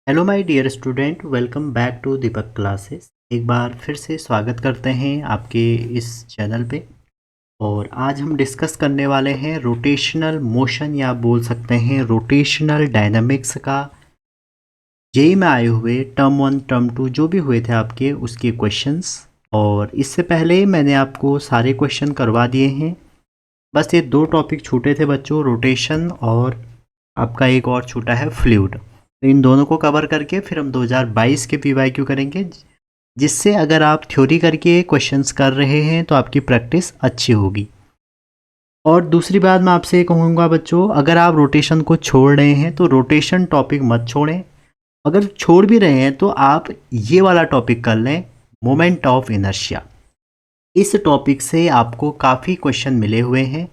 Hello my dear student, welcome back to Deepak classes. एक बार फिर से स्वागत करते हैं आपके इस चैनल पे। और आज हम डिस्कस करने वाले हैं रोटेशनल मोशन या बोल सकते हैं रोटेशनल डायनामिक्स का जेई में आए हुए टर्म 1 टर्म 2 जो भी हुए थे आपके उसके क्वेश्चंस। और इससे पहले मैंने आपको सारे क्वेश्चन करवा दिए हैं। बस ये दो टॉपिक छूटे थे बच्चों, रोटेशन और आपका एक और छूटा है फ्लूइड। तो इन दोनों को कवर करके फिर हम 2022 के पीवाईक्यू करेंगे, जिससे अगर आप थ्योरी करके क्वेश्चंस कर रहे हैं तो आपकी प्रैक्टिस अच्छी होगी। और दूसरी बात मैं आपसे ये कहूँगा बच्चों, अगर आप रोटेशन को छोड़ रहे हैं तो रोटेशन टॉपिक मत छोड़ें। अगर छोड़ भी रहे हैं तो आप ये वाला टॉपिक कर लें, मोमेंट ऑफ इनर्शिया। इस टॉपिक से आपको काफ़ी क्वेश्चन मिले हुए हैं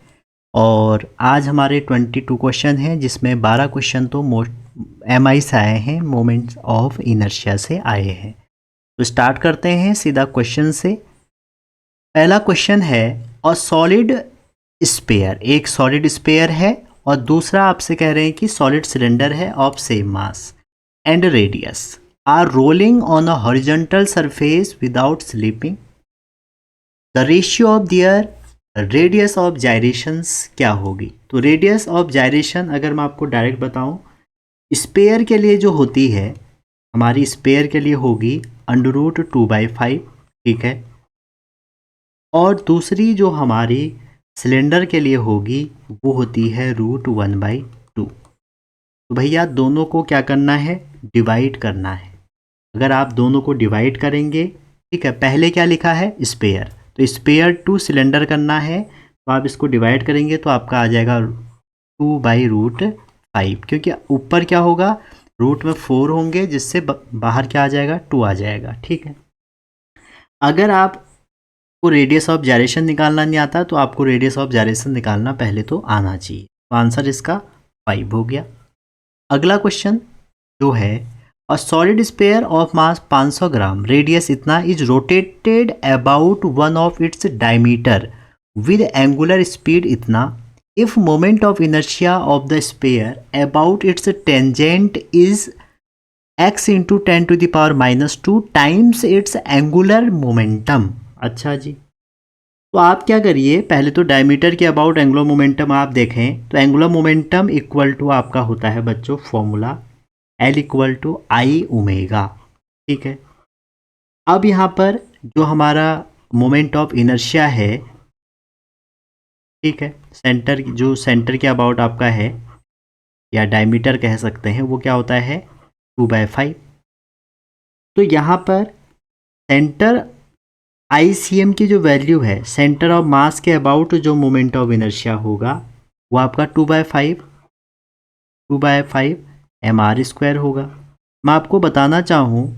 और आज हमारे 22 क्वेश्चन हैं, जिसमें 12 क्वेश्चन तो MI से आए हैं, मोमेंट्स ऑफ इनर्शिया से आए हैं। तो स्टार्ट करते हैं सीधा क्वेश्चन से। पहला क्वेश्चन है, अ सॉलिड स्पेयर, एक सॉलिड स्पेयर है और दूसरा आपसे कह रहे हैं कि सॉलिड सिलेंडर है of same mass and radius are rolling on a horizontal surface without slipping. The ratio of their radius of gyrations क्या होगी? तो रेडियस ऑफ जायरेशन अगर मैं आपको डायरेक्ट बताऊं, स्पेयर के लिए जो होती है, हमारी स्पेयर के लिए होगी √2/5, ठीक है। और दूसरी जो हमारी सिलेंडर के लिए होगी वो होती है √1/2। तो भैया दोनों को क्या करना है? डिवाइड करना है। अगर आप दोनों को डिवाइड करेंगे, ठीक है, पहले क्या लिखा है? स्पेयर, तो स्पेयर टू सिलेंडर करना है, तो आप इसको डिवाइड करेंगे तो आपका आ जाएगा 2/√5, क्योंकि ऊपर क्या होगा, रूट में 4 होंगे, जिससे बाहर क्या आ जाएगा? 2 आ जाएगा, ठीक है। अगर आपको रेडियस ऑफ जायरेशन निकालना नहीं आता तो आपको रेडियस ऑफ जायरेशन निकालना पहले तो आना चाहिए। तो आंसर इसका 5 हो गया। अगला क्वेश्चन जो है, a solid sphere of mass 500 gram, radius इतना, is rotated about one of its diameter with angular speed इतना, if moment of inertia of the sphere about its tangent is x into 10⁻⁻2 times its angular momentum. अच्छा जी, तो आप क्या करिए, पहले तो डायमीटर के अबाउट एंगुलर मोमेंटम आप देखें तो एंगुलर मोमेंटम इक्वल टू आपका होता है बच्चों फॉर्मूला L=I⍵, ठीक है। अब यहाँ पर जो हमारा मोमेंट ऑफ इनर्शिया है, ठीक है, सेंटर, जो सेंटर के अबाउट आपका है या डायमीटर कह सकते हैं, वो क्या होता है? 2/5। तो यहाँ पर सेंटर ICM की जो वैल्यू है, सेंटर ऑफ मास के अबाउट जो मोमेंट ऑफ इनर्शिया होगा वो आपका 2/5 mr² होगा। मैं आपको बताना चाहूँ,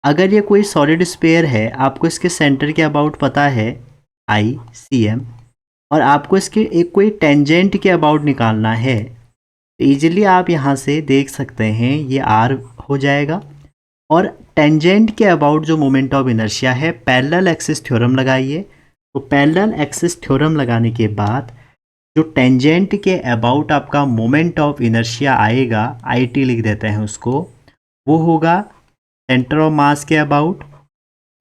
अगर ये कोई सॉलिड स्पेयर है, आपको इसके सेंटर के अबाउट पता है ICM, और आपको इसके एक कोई टेंजेंट के अबाउट निकालना है, तो ईजिली आप यहाँ से देख सकते हैं ये R हो जाएगा। और टेंजेंट के अबाउट जो मोमेंट ऑफ इनर्शिया है, पैरेलल एक्सिस थ्योरम लगाइए। तो पैरेलल एक्सिस थ्योरम लगाने के बाद जो टेंजेंट के अबाउट आपका मोमेंट ऑफ इनर्शिया आएगा, IT लिख देते हैं उसको, वो होगा सेंटर ऑफ मास के अबाउट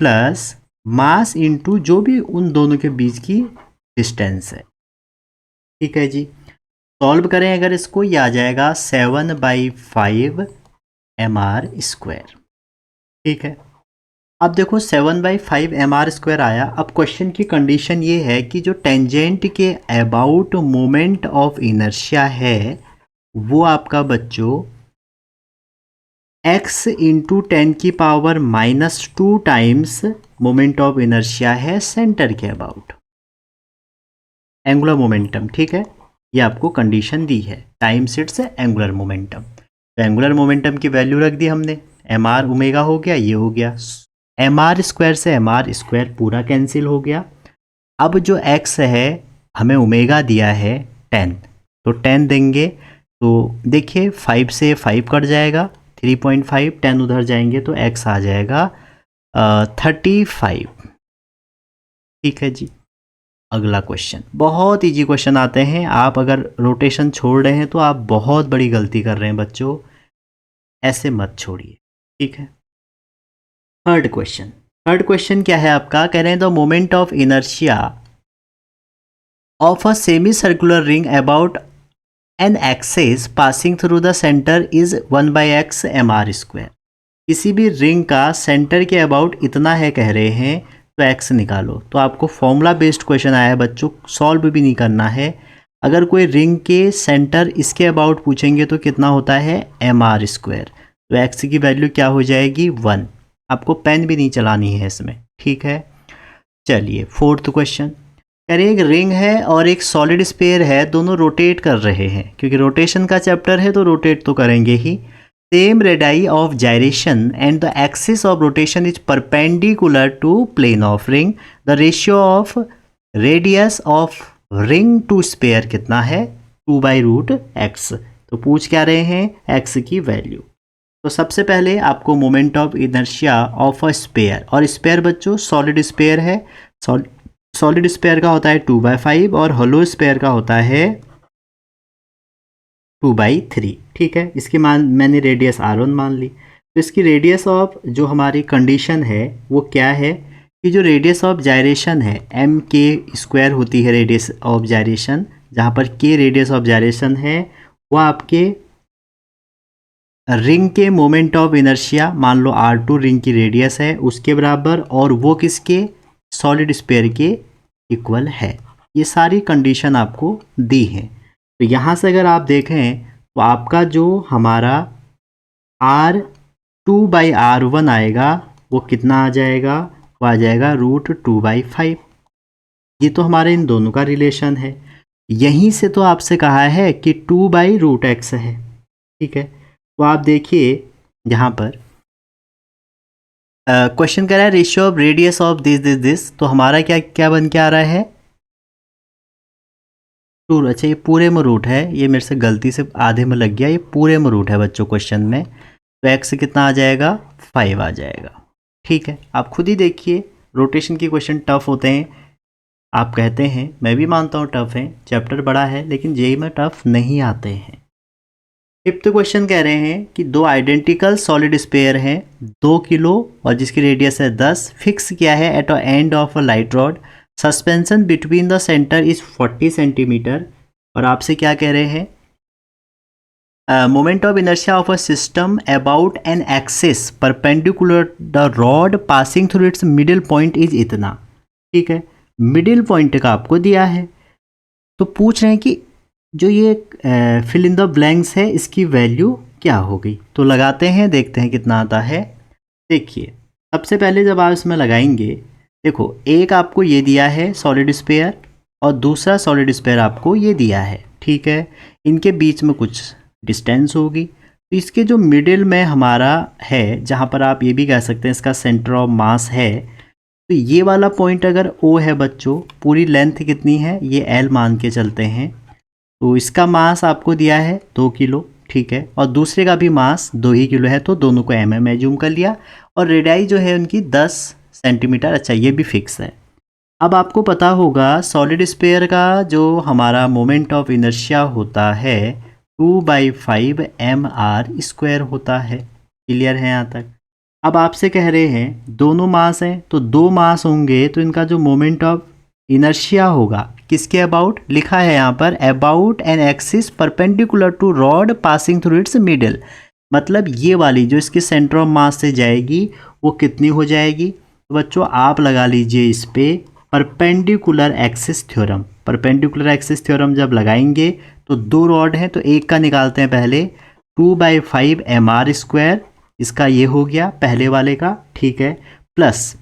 प्लस मास इनटू जो भी उन दोनों के बीच की डिस्टेंस है, ठीक है जी। सॉल्व करें अगर इसको, ये आ जाएगा 7/5 mr², ठीक है। अब देखो 7/5 mr² आया। अब क्वेश्चन की कंडीशन ये है कि जो टेंजेंट के अबाउट मोमेंट ऑफ इनर्शिया है वो आपका बच्चों x into 10⁻⁻2 times moment of inertia है सेंटर के अबाउट, एंगुलर मोमेंटम, ठीक है। ये आपको कंडीशन दी है, टाइम्स इट्स एंगुलर मोमेंटम। तो एंगुलर मोमेंटम की वैल्यू रख दी हमने, mr⍵ हो गया, ये हो गया mr² से mr² पूरा कैंसिल हो गया। अब जो x है, हमें ओमेगा दिया है 10, तो 10 देंगे, तो देखिए 5 से 5 कट जाएगा, 3.5, 10 उधर जाएंगे तो x आ जाएगा 35, ठीक है जी। अगला क्वेश्चन, बहुत इजी क्वेश्चन आते हैं। आप अगर रोटेशन छोड़ रहे हैं तो आप बहुत बड़ी गलती कर रहे हैं बच्चों। ऐसे मत छोड़िए, ठीक है। थर्ड क्वेश्चन क्या है आपका, कह रहे हैं the moment of inertia of a semi circular ring about an axis passing through the centre is 1/x mr²। किसी भी रिंग का सेंटर के अबाउट इतना है कह रहे हैं, तो x निकालो। तो आपको फॉर्मूला बेस्ड क्वेश्चन आया है बच्चों, सॉल्व भी नहीं करना है। अगर कोई रिंग के सेंटर इसके अबाउट पूछेंगे तो कितना होता है mr², तो x की वैल्यू क्या हो जाएगी 1। आपको पेन भी नहीं चलानी है इसमें, ठीक है। चलिए फोर्थ क्वेश्चन, कह रहे एक रिंग है और एक सॉलिड स्फीयर है, दोनों रोटेट कर रहे हैं, क्योंकि रोटेशन का चैप्टर है तो रोटेट तो करेंगे ही। Same radii of gyration and the axis of rotation is perpendicular to plane of ring. The ratio of radius of ring to sphere कितना है 2/√x। तो पूछ क्या रहे हैं x की वैल्यू। तो सबसे पहले आपको moment of inertia of a sphere, और स्फीयर बच्चों सॉलिड स्फीयर है, सॉलिड स्फीयर का होता है 2/5 और होलो स्फीयर का होता है 2/3, ठीक है। इसकी मैंने रेडियस r1 मान ली। तो इसकी रेडियस ऑफ जो हमारी कंडीशन है वो क्या है कि जो रेडियस ऑफ जायरेशन है m² होती है रेडियस ऑफ जायरेशन, जहाँ पर k रेडियस ऑफ जायरेशन है, वो आपके रिंग के मोमेंट ऑफ इनर्शिया मान लो r2 रिंग की रेडियस है उसके बराबर, और वो किसके सॉलिड स्फीयर के इक्वल है। ये सारी कंडीशन आपको दी है। तो यहाँ से अगर आप देखें तो आपका जो हमारा r2/r1 आएगा वो कितना आ जाएगा, वो आ जाएगा √2/5। ये तो हमारे इन दोनों का रिलेशन है। यहीं से तो आपसे कहा है कि 2/√x है, ठीक है। तो आप देखिए यहाँ पर क्वेश्चन कह रहा है ratio of radius of this, तो हमारा क्या क्या बन के आ रहा है 2। अच्छा ये पूरे में रूट है, ये मेरे से गलती से आधे में लग गया, ये पूरे में रूट है बच्चों क्वेश्चन में। तो x कितना आ जाएगा 5 आ जाएगा, ठीक है। आप खुद ही देखिए, रोटेशन की क्वेश्चन टफ होते हैं, आप कहते हैं, मैं भी मानता हूँ टफ है, चैप्टर बड़ा है, लेकिन जेईई में टफ नहीं आते हैं। फिफ्थ क्वेश्चन कह रहे हैं कि दो आइडेंटिकल सॉलिड स्फीयर हैं 2 किलो और जिसकी रेडियस है 10, फिक्स किया है at a end of a light rod, suspension between the centre is 40 centimetre. और आपसे क्या कह रहे हैं, moment of inertia of a system about an axis perpendicular the rod passing through its middle point is इतना, ठीक है। Middle point का आपको दिया है, तो पूछ रहे हैं कि जो ये फिल इन द ब्लैंक्स है इसकी वैल्यू क्या होगी। तो लगाते हैं, देखते हैं कितना आता है। देखिए सबसे पहले जब आप इसमें लगाएंगे, देखो एक आपको ये दिया है सॉलिड स्फीयर और दूसरा सॉलिड स्फीयर आपको ये दिया है, ठीक है। इनके बीच में कुछ डिस्टेंस होगी, तो इसके जो मिडिल में हमारा है, जहाँ पर आप ये भी कह सकते हैं इसका सेंटर ऑफ मास है, तो ये वाला पॉइंट अगर O है बच्चों, पूरी लेंथ कितनी है ये L मान के चलते हैं, तो इसका मास आपको दिया है 2 किलो, ठीक है, और दूसरे का भी मास 2 ही किलो है, तो दोनों को mm एज्यूम कर लिया, और रेडियाई जो है उनकी 10 सेंटीमीटर। अच्छा ये भी फिक्स है। अब आपको पता होगा सॉलिड स्फीयर का जो हमारा मोमेंट ऑफ इनर्शिया होता है 2/5 mr² होता है। क्लियर है यहाँ तक। अब आपसे कह रहे हैं दोनों मास हैं, तो 2 मास होंगे तो इनका जो मोमेंट ऑफ इनर्शिया होगा किसके अबाउट, लिखा है यहाँ पर about an axis perpendicular to rod passing through its middle, मतलब ये वाली जो इसके सेंटर ऑफ मास से जाएगी वो कितनी हो जाएगी। तो बच्चों आप लगा लीजिए इस पे perpendicular axis theorem. Perpendicular axis theorem जब लगाएंगे तो 2 रॉड हैं, तो एक का निकालते हैं पहले, 2/5 mr², इसका ये हो गया पहले वाले का, ठीक है, प्लस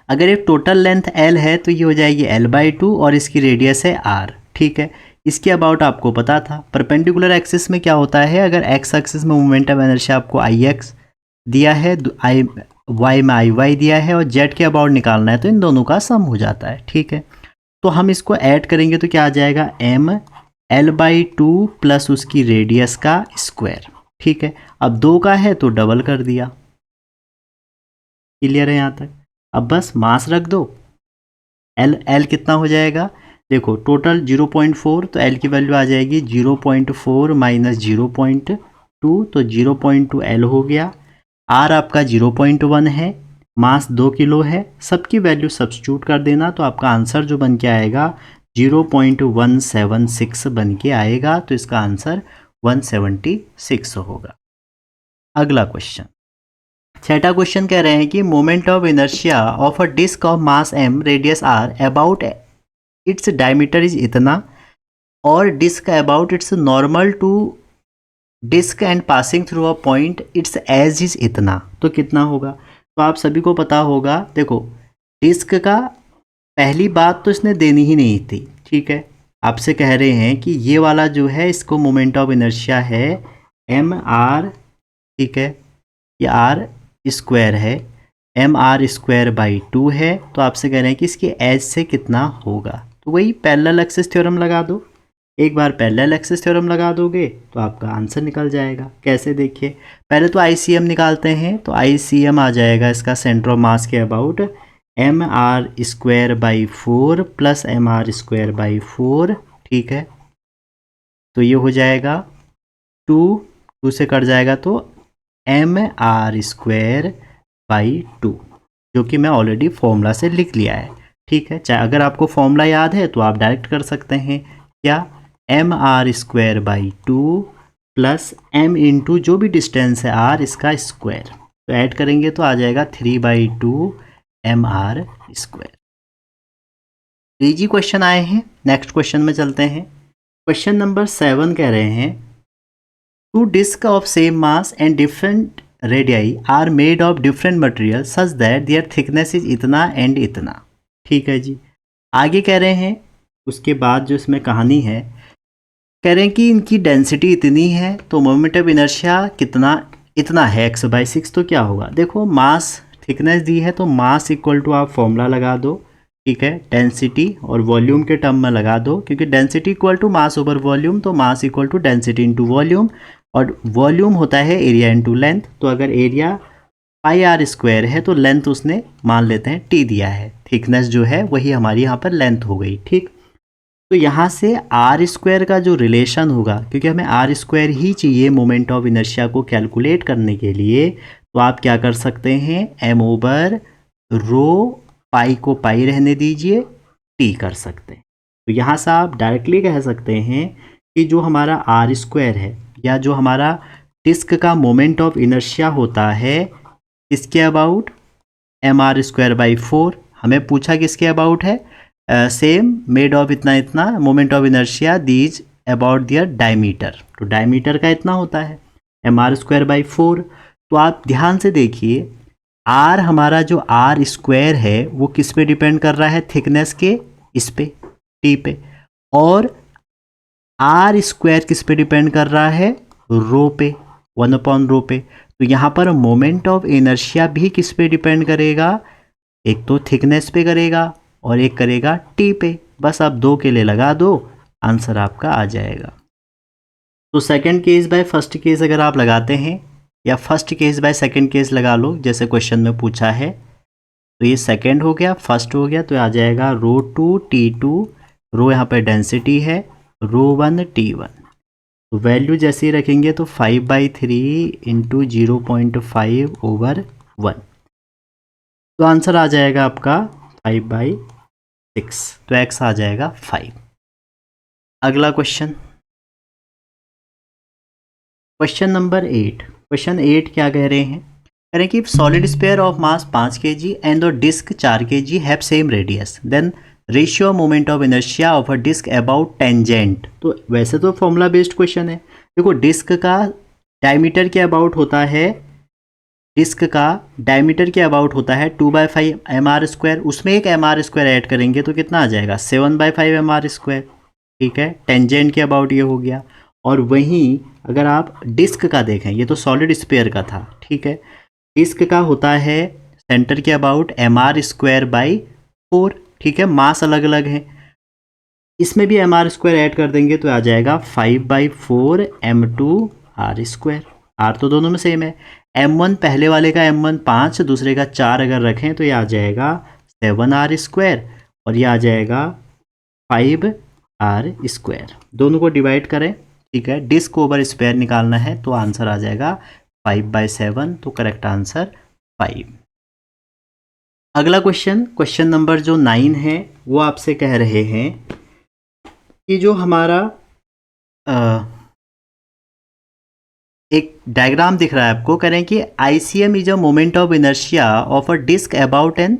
अगर एक टोटल लेंथ L है तो ये हो जाएगी L/2 और इसकी रेडियस है R, ठीक है। इसके अबाउट आपको पता था परपेंडिकुलर एक्सिस में क्या होता है, अगर x एक्सिस में मोमेंट ऑफ इनर्शिया आपको Ix दिया है, y में Iy दिया है और z के अबाउट निकालना है, तो इन दोनों का सम हो जाता है, ठीक है। तो हम इसको ऐड करेंगे तो क्या आ जाएगा m L/2 प्लस उसकी रेडियस का स्क्वायर, ठीक है। अब 2 का है तो डबल कर दिया। क्लियर है यहाँ तक। अब बस मास रख दो, L कितना हो जाएगा, देखो टोटल 0.4, तो L की वैल्यू आ जाएगी 0.4 माइनस 0.2, 2, तो 0.2 L हो गया। R आपका 0.1 है, मास 2 किलो है। सबकी वैल्यू सब्स्टिट्यूट कर देना, तो आपका आंसर जो बन के आएगा 0.176 बन के आएगा। तो इसका आंसर 176 होगा। अगला क्वेश्चन, छठा क्वेश्चन कह रहे हैं कि moment of inertia of a disc of mass m radius r about its diameter is इतना, और disc about its normal to disc and passing through a point its edge is इतना, तो कितना होगा। तो आप सभी को पता होगा, देखो डिस्क का पहली बात तो इसने देनी ही नहीं थी, ठीक है। आपसे कह रहे हैं कि ये वाला जो है इसको मोमेंट ऑफ इनर्शिया है एम आर, ठीक है, ये आर स्क्वायर है, एम आर स्क्वायर बाई 2 है। तो आपसे कह रहे हैं कि इसके एज से कितना होगा। तो वही पैरेलल एक्सिस थ्योरम लगा दो। एक बार पैरेलल एक्सिस थ्योरम लगा दोगे तो आपका आंसर निकल जाएगा। कैसे, देखिए पहले तो आईसीएम निकालते हैं। तो आईसीएम आ जाएगा इसका सेंटर ऑफ मास के about M R square by 4 plus M R square by 4, ठीक है। तो ये हो जाएगा 2 से कट जाएगा, तो एम आर स्क्वायर बाई 2, जो कि मैं ऑलरेडी फॉर्मूला से लिख लिया है, ठीक है। चाहे अगर आपको फॉर्मूला याद है तो आप डायरेक्ट कर सकते हैं, क्या M R square by 2 plus M into जो भी डिस्टेंस है आर इसका स्क्वायर, तो ऐड करेंगे तो आ जाएगा 3/2 M R square. Easy question आए हैं। नेक्स्ट क्वेश्चन में चलते हैं। क्वेश्चन नंबर 7 कह रहे हैं two disc of same mass and different radii are made of different material such that their thickness is इतना एंड इतना, ठीक है जी। आगे कह रहे हैं, उसके बाद जो इसमें कहानी है, कह रहे हैं कि इनकी डेंसिटी इतनी है, तो मोमेंट ऑफ इनर्शिया कितना, इतना है x/6। तो क्या होगा, देखो मास थिकनेस दी है तो मास इक्वल टू आप फॉर्मूला लगा दो, ठीक है, डेंसिटी और वॉल्यूम के टर्म में लगा दो, क्योंकि density equal to mass over volume, तो mass equal to density into volume, और वॉल्यूम होता है एरिया इंटू लेंथ। तो अगर एरिया पाई आर स्क्वायर है तो लेंथ उसने मान लेते हैं टी दिया है, थिकनेस जो है वही हमारी यहाँ पर लेंथ हो गई, ठीक। तो यहाँ से आर स्क्वायर का जो रिलेशन होगा, क्योंकि हमें आर स्क्वायर ही चाहिए मोमेंट ऑफ इनर्शिया को कैलकुलेट करने के लिए, तो आप क्या कर सकते हैं, एम ओवर रो, पाई को पाई रहने दीजिए, टी कर सकते हैं। तो यहाँ से आप डायरेक्टली कह सकते हैं कि जो हमारा आर स्क्वायर है, या जो हमारा डिस्क का मोमेंट ऑफ इनर्शिया होता है, इसके about M R square by 4, हमें पूछा किसके अबाउट है, सेम मेड ऑफ इतना इतना, moment of inertia these about their diameter, तो डायमीटर का इतना होता है एम आर स्क्वायर बाई 4। तो आप ध्यान से देखिए, आर हमारा जो आर स्क्वायर है वो किस पे डिपेंड कर रहा है, थिकनेस के इस पे टी पे, और आर स्क्वायर किस पे डिपेंड कर रहा है, रो पे, 1/रो पे। तो यहाँ पर मोमेंट ऑफ इनर्शिया भी किस पे डिपेंड करेगा, एक तो थिकनेस पे करेगा और एक करेगा टी पे। बस आप 2 के लिए लगा दो, आंसर आपका आ जाएगा। तो second case by first case अगर आप लगाते हैं, या first case by second case लगा लो, जैसे क्वेश्चन में पूछा है, तो ये सेकंड हो गया, फर्स्ट हो गया, तो आ जाएगा ρ2 T2, रो यहाँ पे डेंसिटी है, ρ1 T1। तो वैल्यू जैसे ही रखेंगे तो 5/3 इंटू 0.5/1, तो आंसर आ जाएगा आपका 5/6, तो x आ जाएगा 5। अगला क्वेश्चन, क्वेश्चन नंबर 8। क्वेश्चन 8 क्या कह रहे हैं, कह रहे हैं कि solid sphere of mass 5 kg and the disc 4 kg have same radius, then ratio moment of inertia of a disc about tangent. तो वैसे तो फॉर्मूला बेस्ड क्वेश्चन है। देखो डिस्क का डायमीटर के अबाउट होता है, डिस्क का डायमीटर के अबाउट होता है 2/5 एम आर स्क्वायर, उसमें एक एम आर स्क्वायर ऐड करेंगे तो कितना आ जाएगा, 7/5 एम आर स्क्वायर, ठीक है। टेंजेंट के अबाउट ये हो गया। और वहीं अगर आप डिस्क का देखें, ये तो सॉलिड स्पेयर का था, ठीक है, डिस्क का होता है सेंटर के about M R square by 4, ठीक है, मास अलग अलग है, इसमें भी एम आर स्क्वायर ऐड कर देंगे तो आ जाएगा 5/4 m2 आर स्क्वायर। आर तो दोनों में सेम है, m1 पहले वाले का m1 5, दूसरे का 4 अगर रखें तो ये आ जाएगा 7 आर स्क्वायर, और ये आ जाएगा 5 आर स्क्वायर। दोनों को डिवाइड करें, ठीक है। डिस्क ओवर स्क्वायर निकालना है तो आंसर आ जाएगा 5/7, तो करेक्ट आंसर 5। अगला क्वेश्चन नंबर जो 9 है वो आपसे कह रहे हैं कि जो हमारा एक डायग्राम दिख रहा है आपको, कह रहे हैं कि ICM is a moment of inertia of a disc about an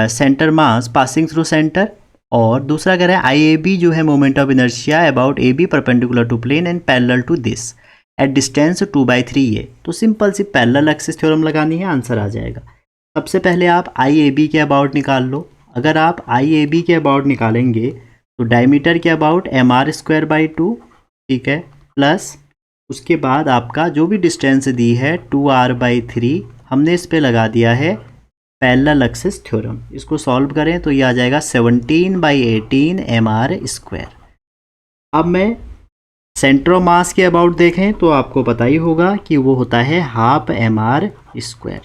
centre mass passing through centre, और दूसरा कह रहा है IAB जो है moment of inertia about AB perpendicular to plane and parallel to this at distance 2/3a। तो simple सी parallel axis theorem लगानी है, आंसर आ जाएगा। सबसे पहले आप IAB के अबाउट निकाल लो। अगर आप IAB के अबाउट निकालेंगे तो डायमीटर के अबाउट mr²/2, ठीक है, प्लस उसके बाद आपका जो भी डिस्टेंस दी है 2r/3, हमने इस पे लगा दिया है पैरेलल एक्सिस थ्योरम। इसको सॉल्व करें तो ये आ जाएगा 17/18 mr²। अब मैं सेंटर ऑफ मास के अबाउट देखें तो आपको पता ही होगा कि वो होता है हाफ mr²।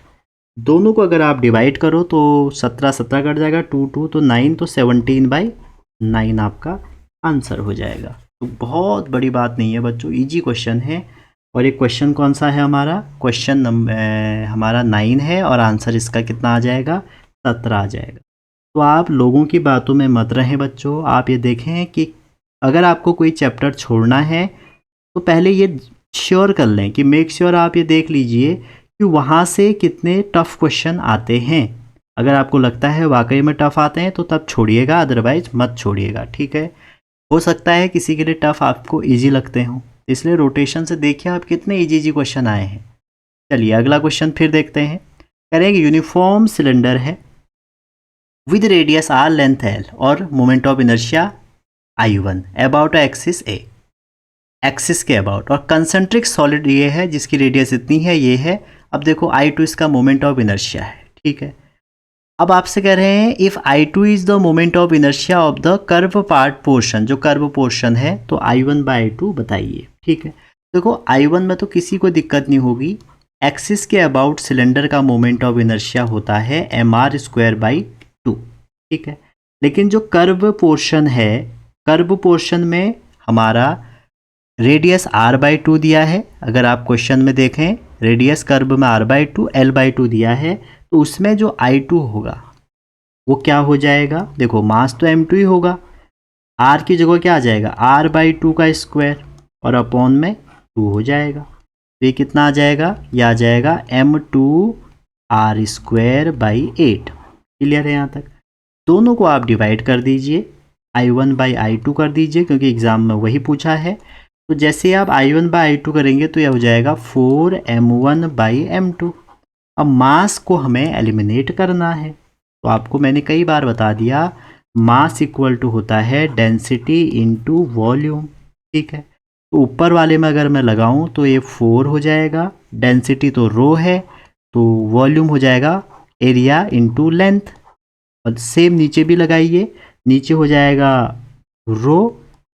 दोनों को अगर आप डिवाइड करो तो 17 कट जाएगा, 2 तो 9, तो 17/9 आपका आंसर हो जाएगा। तो बहुत बड़ी बात नहीं है बच्चों, इजी क्वेश्चन है। और ये क्वेश्चन कौन सा है हमारा, क्वेश्चन नंबर हमारा 9 है और आंसर इसका कितना आ जाएगा, 17 आ जाएगा। तो आप लोगों की बातों में मत रहें बच्चों। आप ये देखें कि अगर आपको कोई चैप्टर छोड़ना है तो पहले ये श्योर कर लें कि मेक श्योर आप ये देख लीजिए कि वहाँ से कितने टफ़ क्वेश्चन आते हैं। अगर आपको लगता है वाकई में टफ़ आते हैं तो तब छोड़िएगा, अदरवाइज मत छोड़िएगा, ठीक है। हो सकता है किसी के लिए टफ़ आपको इजी लगते हों, इसलिए रोटेशन से देखिए आप कितने इजी क्वेश्चन आए हैं। चलिए अगला क्वेश्चन फिर देखते हैं। कह रहे हैं कि यूनिफॉर्म सिलेंडर है with radius r, length l और moment of inertia I1 about axis A, axis के अबाउट, और कंसेंट्रिक सॉलिड ये है जिसकी रेडियस इतनी है, ये है। अब देखो I2 इसका मोमेंट ऑफ इनर्शिया है, ठीक है। अब आपसे कह रहे हैं if I2 is the moment of inertia of the curve part portion, जो कर्व पोर्शन है, तो I1/I2 बताइए, ठीक है। देखो I1 में तो किसी को दिक्कत नहीं होगी, एक्सिस के अबाउट सिलेंडर का मोमेंट ऑफ इनर्शिया होता है mr²/2, ठीक है। लेकिन जो कर्व पोर्शन है, कर्व पोर्शन में हमारा रेडियस r/2 दिया है। अगर आप क्वेश्चन में देखें रेडियस कर्व में r/2 l/2 दिया है, तो उसमें जो I2 होगा वो क्या हो जाएगा, देखो मास तो m2 ही होगा, r की जगह क्या आ जाएगा r/2 का स्क्वायर और अपॉन में 2 हो जाएगा। तो ये कितना आ जाएगा, ये आ जाएगा m2r²/8। क्लियर है यहाँ तक। दोनों को आप डिवाइड कर दीजिए, I1/I2 कर दीजिए क्योंकि एग्ज़ाम में वही पूछा है। तो जैसे आप I1/I2 करेंगे तो यह हो जाएगा 4m1/m2। अब मास को हमें एलिमिनेट करना है, तो आपको मैंने कई बार बता दिया मास इक्वल टू होता है डेंसिटी इनटू वॉल्यूम, ठीक है। तो ऊपर वाले में अगर मैं लगाऊं तो ये 4 हो जाएगा, डेंसिटी तो रो है, तो वॉल्यूम हो जाएगा एरिया इनटू लेंथ। और सेम नीचे भी लगाइए, नीचे हो जाएगा रो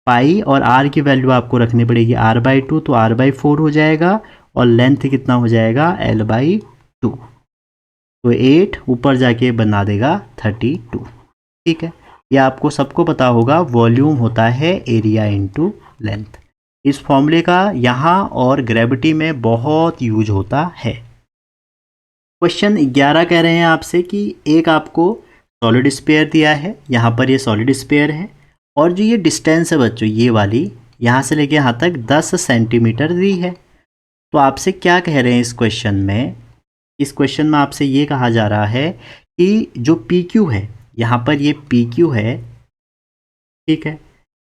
पाई, और आर की वैल्यू आपको रखनी पड़ेगी r/2, तो r/4 हो जाएगा, और लेंथ कितना हो जाएगा l/2। तो 8 ऊपर जाके बना देगा 32, ठीक है। ये आपको सबको पता होगा, वॉल्यूम होता है एरिया इनटू लेंथ। इस फॉर्मूले का यहाँ और ग्रेविटी में बहुत यूज होता है। क्वेश्चन 11 कह रहे हैं आपसे कि एक आपको सॉलिड स्फीयर दिया है, यहाँ पर ये सॉलिड स्फीयर है, और जो ये डिस्टेंस है बच्चों ये वाली यहाँ से लेके यहाँ तक 10 सेंटीमीटर दी है। तो आपसे क्या कह रहे हैं इस क्वेश्चन में, इस क्वेश्चन में आपसे ये कहा जा रहा है कि जो PQ है, यहाँ पर ये PQ है, ठीक है।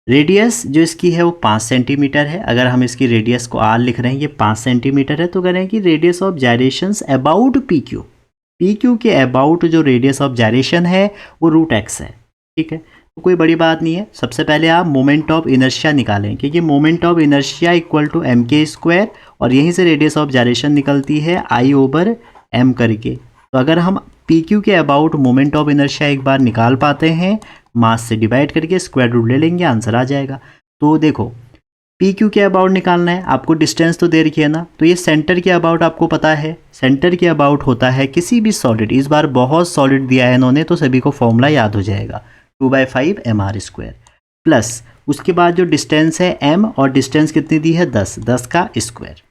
रेडियस जो इसकी है वो 5 सेंटीमीटर है। अगर हम इसकी रेडियस को r लिख रहे हैं, ये 5 सेंटीमीटर है, तो कह रहे हैं कि radius of gyrations about PQ, PQ के अबाउट जो रेडियस ऑफ जायरेशन है वो √x है, ठीक है। तो कोई बड़ी बात नहीं है। सबसे पहले आप मोमेंट ऑफ इनर्शिया निकालें, क्योंकि moment of inertia equal to mk², और यहीं से रेडियस ऑफ जायरेशन निकलती है I/m करके। तो अगर हम PQ के अबाउट मोमेंट ऑफ इनर्शिया एक बार निकाल पाते हैं, मास से डिवाइड करके स्क्वायर रूट ले लेंगे, आंसर आ जाएगा। तो देखो PQ के अबाउट निकालना है, आपको डिस्टेंस तो दे रखी है ना, तो ये सेंटर के अबाउट आपको पता है, सेंटर के अबाउट होता है किसी भी सॉलिड, इस बार बहुत सॉलिड दिया है इन्होंने तो सभी को फॉर्मूला याद हो जाएगा, 2/5 mr², प्लस उसके बाद जो डिस्टेंस है m और डिस्टेंस कितनी दी है 10, 10 का स्क्वायर।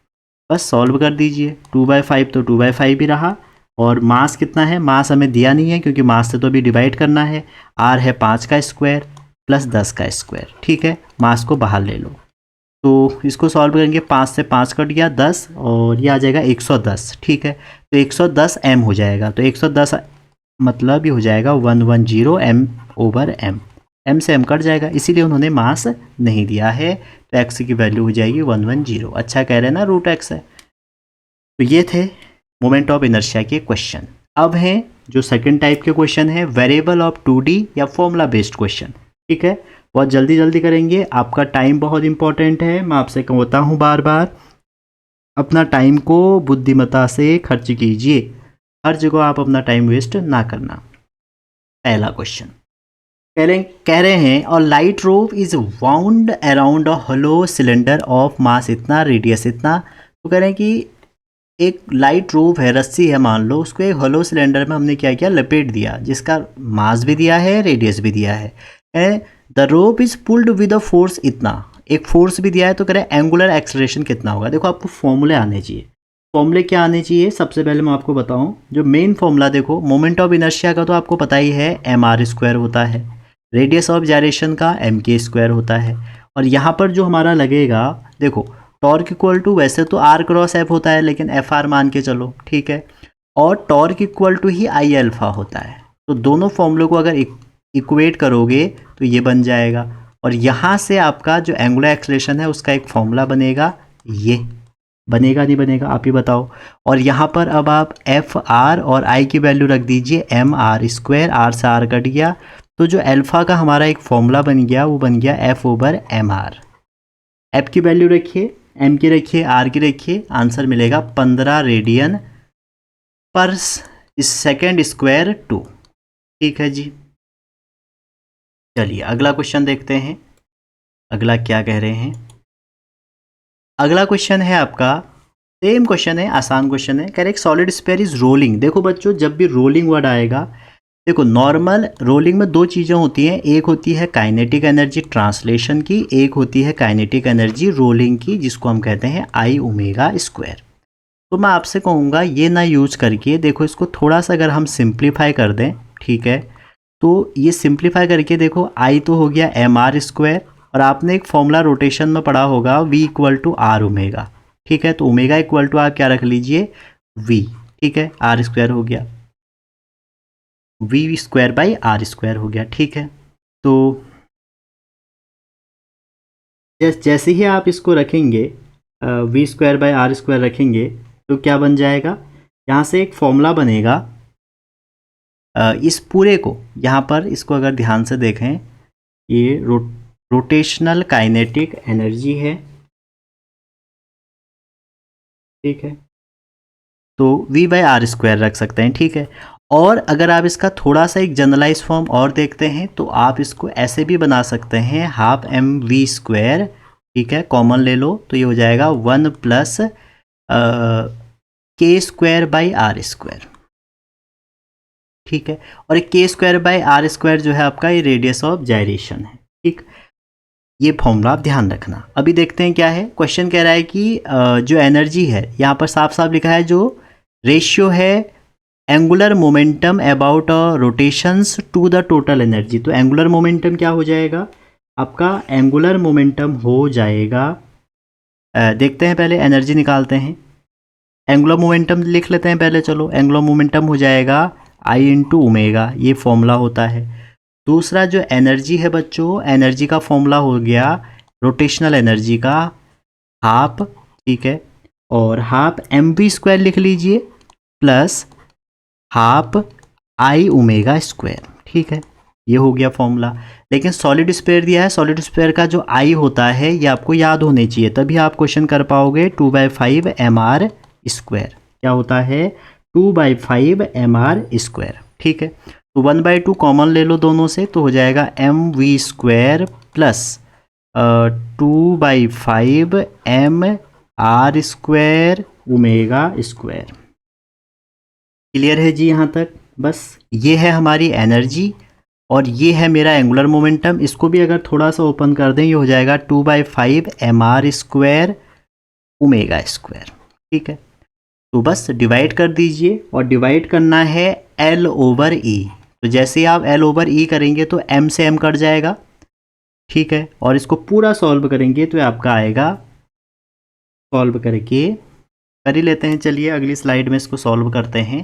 बस सॉल्व कर दीजिए। 2/5 तो 2/5 ही रहा। और मास कितना है, मास हमें दिया नहीं है क्योंकि मास से तो अभी डिवाइड करना है। r है 5 का स्क्वायर प्लस 10 का स्क्वायर, ठीक है। मास को बाहर ले लो, तो इसको सॉल्व करेंगे। 5 से 5 कट गया 10 और ये आ जाएगा 110, ठीक है। तो 110 m हो जाएगा। तो 110 मतलब ये हो जाएगा 110 m/m। m से m कट जाएगा, इसीलिए उन्होंने मास नहीं दिया है। तो x की वैल्यू हो जाएगी 110। अच्छा कह रहे हैं ना, √x है। तो ये थे मोमेंट ऑफ इनर्शिया के क्वेश्चन। अब है जो सेकंड टाइप के क्वेश्चन है, वेरिएबल ऑफ 2D या फॉर्मूला बेस्ड क्वेश्चन, ठीक है। बहुत जल्दी जल्दी करेंगे, आपका टाइम बहुत इंपॉर्टेंट है। मैं आपसे कहता हूँ बार बार, अपना टाइम को बुद्धिमत्ता से खर्च कीजिए। हर जगह आप अपना टाइम वेस्ट ना करना। पहला क्वेश्चन कह रहे हैं, और light rope is wound around a hollow cylinder of mass इतना, रेडियस इतना। तो कह रहे हैं कि एक लाइट रोप है, रस्सी है मान लो, उसको एक होलो सिलेंडर में हमने क्या किया, लपेट दिया, जिसका मास भी दिया है, रेडियस भी दिया है। The rope is pulled with a force इतना, एक फोर्स भी दिया है। तो कह रहे हैं एंगुलर एक्सेलरेशन कितना होगा। देखो आपको फॉर्मूले आने चाहिए। फॉर्मूले क्या आने चाहिए, सबसे पहले मैं आपको बताऊं जो मेन फॉर्मूला, देखो मोमेंट ऑफ इनर्शिया का तो आपको पता ही है, mr² होता है। रेडियस ऑफ जायरेशन का mk² होता है। और यहाँ पर जो हमारा लगेगा, देखो टॉर्क इक्वल टू, वैसे तो r क्रॉस f होता है, लेकिन fr मान के चलो, ठीक है। और टॉर्क इक्वल टू ही I अल्फा होता है। तो दोनों फॉर्मूलों को अगर इक्वेट करोगे तो ये बन जाएगा। और यहाँ से आपका जो एंगुलर एक्सेलरेशन है उसका एक फॉर्मूला बनेगा, ये बनेगा नहीं बनेगा आप ही बताओ। और यहाँ पर अब आप एफ आर और आई की वैल्यू रख दीजिए, mr², r से r कट गया। तो जो अल्फा का हमारा एक फॉर्मूला बन गया, वो बन गया f/mr। एफ की वैल्यू रखिए, एम की रखिए, आर की रखिए, आंसर मिलेगा 15 रेडियन पर सेकेंड स्क्वायर 2, ठीक है जी। चलिए अगला क्वेश्चन देखते हैं, अगला क्या कह रहे हैं। अगला क्वेश्चन है आपका, सेम क्वेश्चन है, आसान क्वेश्चन है। कह रहे सॉलिड स्फीयर इज रोलिंग। देखो बच्चों, जब भी रोलिंग वर्ड आएगा, देखो नॉर्मल रोलिंग में दो चीज़ें होती हैं, एक होती है काइनेटिक एनर्जी ट्रांसलेशन की, एक होती है काइनेटिक एनर्जी रोलिंग की, जिसको हम कहते हैं I⍵²। तो मैं आपसे कहूँगा ये ना यूज करके, देखो इसको थोड़ा सा अगर हम सिंप्लीफाई कर दें, ठीक है। तो ये सिंप्लीफाई करके देखो, I तो हो गया mr², और आपने एक फॉर्मूला रोटेशन में पढ़ा होगा V = R⍵, ठीक है। तो ओमेगा इक्वल टू आप क्या रख लीजिए, V, ठीक है। r² हो गया, V²/r² हो गया, ठीक है। तो जैसे ही आप इसको रखेंगे, V²/r² रखेंगे, तो क्या बन जाएगा, यहाँ से एक फॉर्मूला बनेगा। इस पूरे को यहाँ पर, इसको अगर ध्यान से देखें, ये रोटेशनल काइनेटिक एनर्जी है, ठीक है। तो V/r² रख सकते हैं, ठीक है। और अगर आप इसका थोड़ा सा एक जनरलाइज फॉर्म और देखते हैं, तो आप इसको ऐसे भी बना सकते हैं, ½mv², ठीक है, कॉमन ले लो, तो ये हो जाएगा 1 + k²/r², ठीक है। और एक k²/r² जो है आपका, ये रेडियस ऑफ जायरेशन है, ठीक। ये फॉर्मूला आप ध्यान रखना। अभी देखते हैं क्या है। क्वेश्चन कह रहा है कि जो एनर्जी है, यहाँ पर साफ साफ लिखा है, जो रेशियो है angular momentum about rotations to the total energy. तो एंगुलर मोमेंटम क्या हो जाएगा आपका, एंगुलर मोमेंटम हो जाएगा, देखते हैं पहले एनर्जी निकालते हैं। एंगुलर मोमेंटम लिख लेते हैं पहले, चलो। एंगुलर मोमेंटम हो जाएगा I × ω, ये फॉर्मूला होता है। दूसरा जो एनर्जी है बच्चों, एनर्जी का फॉर्मूला हो गया रोटेशनल एनर्जी का ½ ठीक है, और ½mv² लिख लीजिए प्लस ½I⍵², ठीक है। ये हो गया फॉर्मूला। लेकिन सॉलिड स्फीयर दिया है, सॉलिड स्फीयर का जो I होता है ये आपको याद होने चाहिए, तभी आप क्वेश्चन कर पाओगे। 2/5 mr², क्या होता है, 2/5 mr², ठीक है। तो 1/2 कॉमन ले लो दोनों से, तो हो जाएगा mv² प्लस 2/5 mr² ω²। क्लियर है जी यहाँ तक। बस ये है हमारी एनर्जी, और ये है मेरा एंगुलर मोमेंटम। इसको भी अगर थोड़ा सा ओपन कर दें, ये हो जाएगा 2/5 mr² ओमेगा स्क्वायर। ठीक है, तो बस डिवाइड कर दीजिए, और डिवाइड करना है L/E। तो जैसे ही आप L/E करेंगे तो m से m कट जाएगा। ठीक है, और इसको पूरा सॉल्व करेंगे तो आपका आएगा, सॉल्व करके कर ही लेते हैं। चलिए अगली स्लाइड में इसको सॉल्व करते हैं।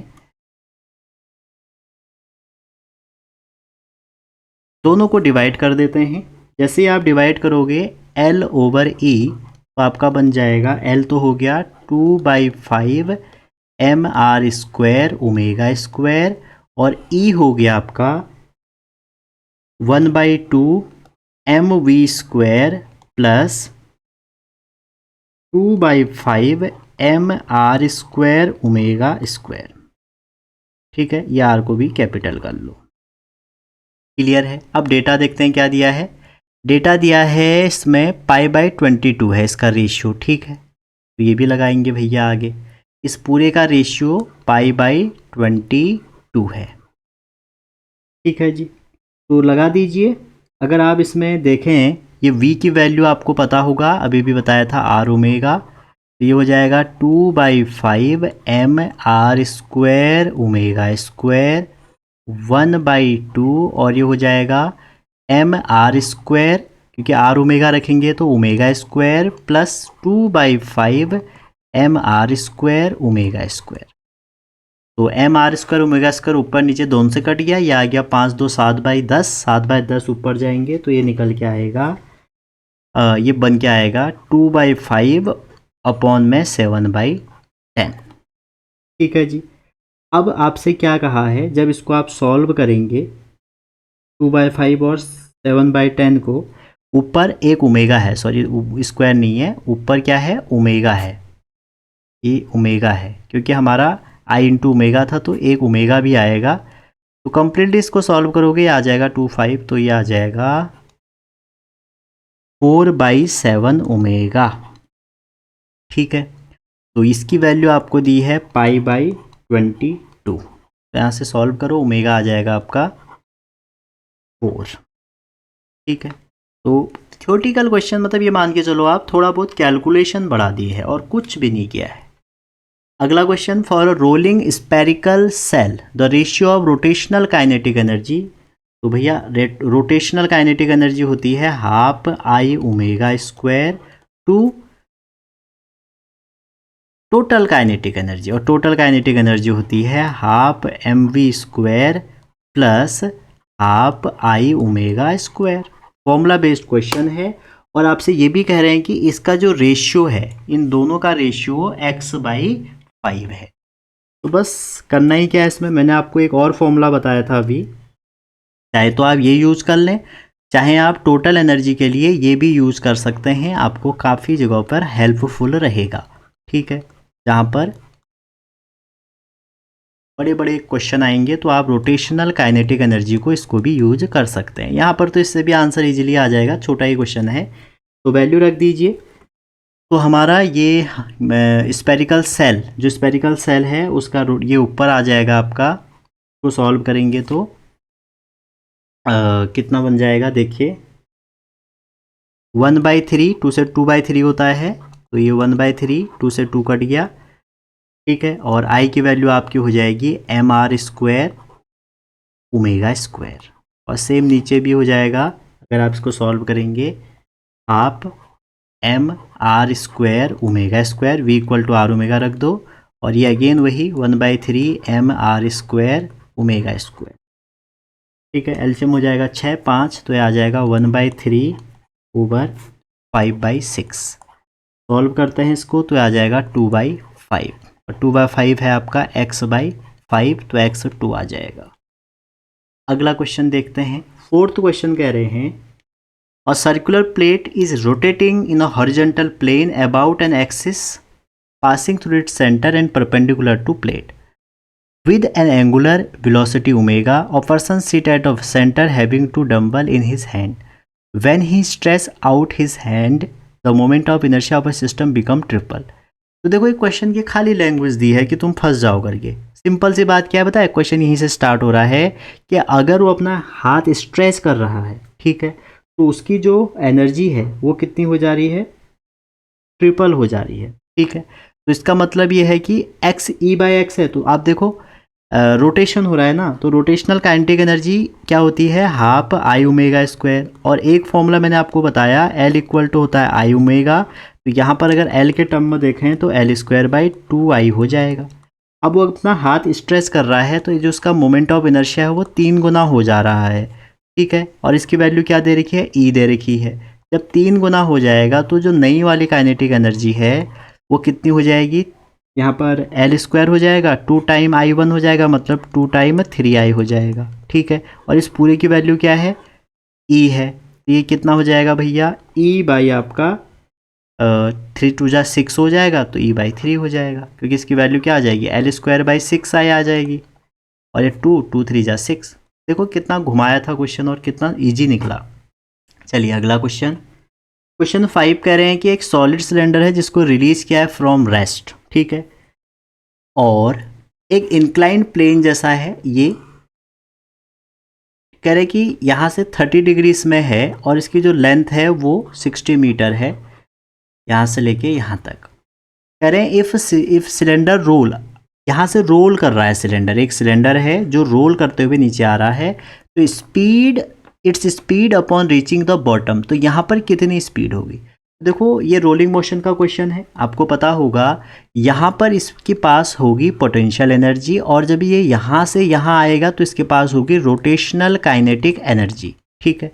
दोनों को डिवाइड कर देते हैं। जैसे ही आप डिवाइड करोगे L/E, तो आपका बन जाएगा, L तो हो गया 2/5 mr² ओमेगा स्क्वायर, और E हो गया आपका 1/2 mv² plus 2/5 mr² omega square. ठीक है, ये आर को भी कैपिटल कर लो। क्लियर है। अब डेटा देखते हैं क्या दिया है। डेटा दिया है इसमें π/22 है इसका रेशियो। ठीक है, तो ये भी लगाएंगे भैया आगे। इस पूरे का रेशियो π/22 है। ठीक है जी, तो लगा दीजिए। अगर आप इसमें देखें, ये v की वैल्यू आपको पता होगा, अभी भी बताया था r ओमेगा। तो ये हो जाएगा 2/5 mr² ओमेगा स्क्वायर 1/2, और ये हो जाएगा mr², क्योंकि r ओमेगा रखेंगे तो omega square plus 2/5 mr² omega square. तो mr² ओमेगा स्क्वायर ऊपर नीचे दोनों से कट गया, ये आ गया 5 2 7/10, 7/10 ऊपर जाएंगे तो ये निकल के आएगा, ये बन के आएगा 2/5 अपॉन में 7/10। ठीक है जी। अब आपसे क्या कहा है, जब इसको आप सॉल्व करेंगे 2/5 और 7/10 को, ऊपर एक ओमेगा है, सॉरी स्क्वायर नहीं है, ऊपर क्या है, ओमेगा है। ये ओमेगा है क्योंकि हमारा i इंटू ओमेगा था, तो एक ओमेगा भी आएगा। तो कंप्लीटली इसको सॉल्व करोगे, ये आ जाएगा 2/5, तो ये आ जाएगा 4/7 ओमेगा। ठीक है, तो इसकी वैल्यू आपको दी है π/22। तो यहाँ से सॉल्व करो, ओमेगा आ जाएगा आपका 4। ठीक है, तो थ्योरेटिकल क्वेश्चन मतलब ये मान के चलो आप थोड़ा बहुत कैलकुलेशन बढ़ा दी है और कुछ भी नहीं किया है। अगला question, for a rolling spherical shell the ratio of rotational kinetic energy. तो भैया रोटेशनल काइनेटिक एनर्जी होती है half I omega square to total kinetic energy, और टोटल काइनेटिक एनर्जी होती है half mv² plus half I omega square. Formula based question है, और आपसे ये भी कह रहे हैं कि इसका जो रेशियो है, इन दोनों का रेशियो x/5 है। तो बस करना ही क्या है इसमें, मैंने आपको एक और फॉर्मूला बताया था अभी, चाहे तो आप ये यूज़ कर लें, चाहे आप टोटल एनर्जी के लिए ये भी यूज़ कर सकते हैं, आपको काफ़ी जगहों पर हेल्पफुल रहेगा। ठीक है, जहाँ पर बड़े बड़े क्वेश्चन आएंगे तो आप रोटेशनल काइनेटिक एनर्जी को इसको भी यूज कर सकते हैं। यहाँ पर तो इससे भी आंसर इजीली आ जाएगा, छोटा ही क्वेश्चन है, तो वैल्यू रख दीजिए। तो हमारा ये स्पेरिकल सेल, जो स्पेरिकल सेल है उसका ये ऊपर आ जाएगा आपका, तो सॉल्व करेंगे तो कितना बन जाएगा, देखिए 1/3, 2 से 2/3 होता है, तो ये 1/3, 2 से 2 कट गया। ठीक है, और I की वैल्यू आपकी हो जाएगी mr² ओमेगा स्क्वायर, और सेम नीचे भी हो जाएगा अगर आप इसको सॉल्व करेंगे, आप mr² omega square v equal to r omega रख दो, और ये अगेन वही 1/3 mr² ओमेगा स्क्वायर। ठीक है, एलसीएम हो जाएगा 6 5, तो ये आ जाएगा 1/3 ओवर 5/6। सॉल्व करते हैं इसको तो आ जाएगा 2/5, और 2/5 है आपका x/5, तो x 2 आ जाएगा। अगला क्वेश्चन देखते हैं। फोर्थ क्वेश्चन कह रहे हैं, a circular plate is rotating in a horizontal plane about an axis passing through its center and perpendicular to plate with an angular velocity omega. A person sit at a center having two dumbbell in his hand. When he stretch out his hand, the moment of inertia of a system become triple. तो देखो एक question की खाली language दी है कि तुम फंस जाओ करके, सिंपल सी बात क्या है बताए, क्वेश्चन यहीं से स्टार्ट हो रहा है कि अगर वो अपना हाथ स्ट्रेच कर रहा है, ठीक है, तो उसकी जो एनर्जी है वो कितनी हो जा रही है, ट्रिपल हो जा रही है, ठीक है। तो इसका मतलब ये है कि एक्स ई बाई एक्स है, तो आप देखो रोटेशन हो रहा है ना, तो रोटेशनल काइनेटिक एनर्जी क्या होती है, हाफ आई ओमेगा स्क्वायर। और एक फॉर्मूला मैंने आपको बताया, एल इक्वल टू होता है आई ओमेगा, तो यहाँ पर अगर एल के टर्म में देखें तो एल स्क्वायर बाई 2 आई हो जाएगा। अब वो अपना हाथ स्ट्रेच कर रहा है, तो ये जो उसका मोमेंट ऑफ इनर्शिया है वो 3 गुना हो जा रहा है, ठीक है। और इसकी वैल्यू क्या दे रखी है, ई दे रखी है। जब 3 गुना हो जाएगा तो जो नई वाली काइनेटिक एनर्जी है वो कितनी हो जाएगी, यहाँ पर एल स्क्वायर हो जाएगा, 2 टाइम I1 हो जाएगा, मतलब 2 टाइम 3I हो जाएगा, ठीक है। और इस पूरे की वैल्यू क्या है, ई है, तो ये कितना हो जाएगा भैया, ई बाई आपका 3 2 जा 6 हो जाएगा, तो ई बाई 3 हो जाएगा, क्योंकि इसकी वैल्यू क्या आ जाएगी, एल स्क्वायर बाई 6I आ जाएगी। और ये 2 2 3 जा 6। देखो कितना घुमाया था क्वेश्चन और कितना ईजी निकला। चलिए अगला क्वेश्चन, क्वेश्चन 5 कह रहे हैं कि एक सॉलिड सिलेंडर है जिसको रिलीज किया है फ्रॉम रेस्ट, ठीक है, और एक इंक्लाइंड प्लेन जैसा है, ये कह रहे कि यहाँ से 30 डिग्री इसमें है और इसकी जो लेंथ है वो 60 मीटर है, यहाँ से लेके यहाँ तक। कह रहे हैं इफ सिलेंडर रोल, यहाँ से रोल कर रहा है सिलेंडर, एक सिलेंडर है जो रोल करते हुए नीचे आ रहा है, तो speed, its speed upon reaching the bottom, तो यहाँ पर कितनी स्पीड होगी। देखो ये रोलिंग मोशन का क्वेश्चन है, आपको पता होगा यहाँ पर इसके पास होगी पोटेंशियल एनर्जी, और जब ये यहाँ से यहाँ आएगा तो इसके पास होगी रोटेशनल काइनेटिक एनर्जी, ठीक है।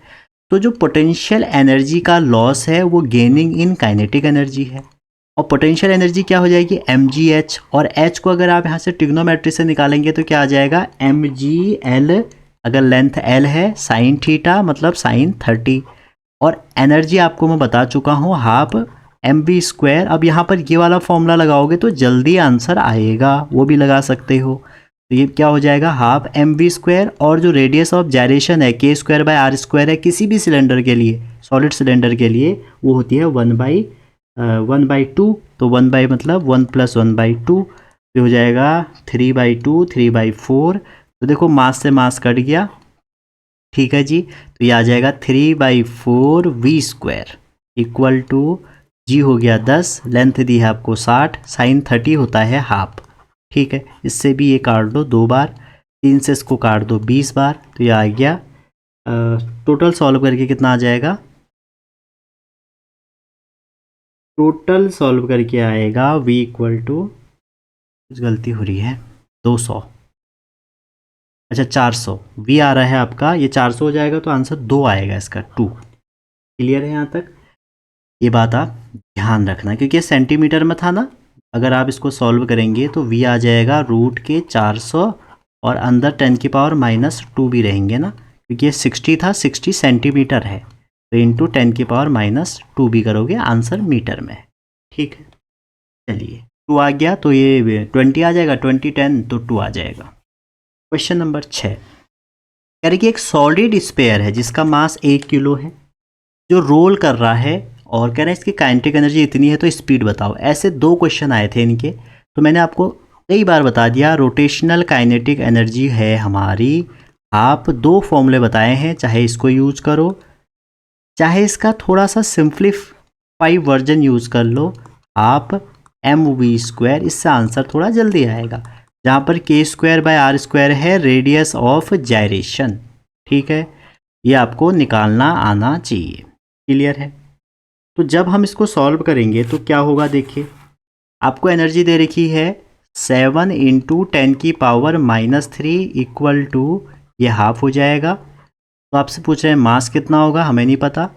तो जो पोटेंशियल एनर्जी का लॉस है वो गेनिंग इन काइनेटिक एनर्जी है, और पोटेंशियल एनर्जी क्या हो जाएगी, mgh, और h को अगर आप यहाँ से ट्रिग्नोमेट्री से निकालेंगे तो क्या आ जाएगा, mgl, अगर लेंथ l है साइन थीटा मतलब साइन 30, और एनर्जी आपको मैं बता चुका हूँ हाफ mv²। अब यहाँ पर ये वाला फॉर्मूला लगाओगे तो जल्दी आंसर आएगा, वो भी लगा सकते हो। तो ये क्या हो जाएगा, हाफ mv², और जो रेडियस ऑफ जायरेशन है k²/r² है किसी भी सिलेंडर के लिए, सॉलिड सिलेंडर के लिए, वो होती है 1/2, तो 1 मतलब 1 + 1/2, तो हो जाएगा 3/2 3/4। तो देखो मास से मास कट गया, ठीक है जी, तो ये आ जाएगा 3/4v² इक्वल टू जी हो गया 10, लेंथ दी है आपको 60, साइन 30 होता है हाफ, ठीक है। इससे भी ये काट दो 2 बार, 3 से इसको काट दो 20 बार, तो ये आ गया टोटल सॉल्व करके कितना आ जाएगा, टोटल सॉल्व करके आएगा v इक्वल टू, कुछ गलती हो रही है, 200, अच्छा 400, v आ रहा है आपका, ये 400 हो जाएगा तो आंसर 2 आएगा इसका, 2। क्लियर है यहाँ तक, ये बात आप ध्यान रखना, क्योंकि ये सेंटीमीटर में था ना, अगर आप इसको सॉल्व करेंगे तो v आ जाएगा रूट के 400, और अंदर 10⁻⁻² भी रहेंगे ना, क्योंकि ये 60 था, 60 सेंटीमीटर है, तो इंटू 10⁻⁻² भी करोगे, आंसर मीटर में है, ठीक है। चलिए 2 आ गया तो ये 20 आ जाएगा, 20 10 तो 2 आ जाएगा। क्वेश्चन नंबर 6 कह रहे कि एक सॉलिड स्पेयर है जिसका मास 1 किलो है, जो रोल कर रहा है, और कह रहे हैं इसकी काइनेटिक एनर्जी इतनी है तो स्पीड बताओ। ऐसे 2 क्वेश्चन आए थे इनके, तो मैंने आपको कई बार बता दिया, रोटेशनल काइनेटिक एनर्जी है हमारी, आप 2 फॉर्मूले बताए हैं, चाहे इसको यूज करो चाहे इसका थोड़ा सा सिंप्लीफाई वर्जन यूज कर लो, आप mv², इससे आंसर थोड़ा जल्दी आएगा, जहाँ पर k²/r² है रेडियस ऑफ जायरेशन, ठीक है, ये आपको निकालना आना चाहिए। क्लियर है, तो जब हम इसको सॉल्व करेंगे तो क्या होगा, देखिए आपको एनर्जी दे रखी है 7 × 10⁻³ इक्वल टू, ये हाफ हो जाएगा, तो आपसे पूछ रहे हैं मास कितना होगा, हमें नहीं पता,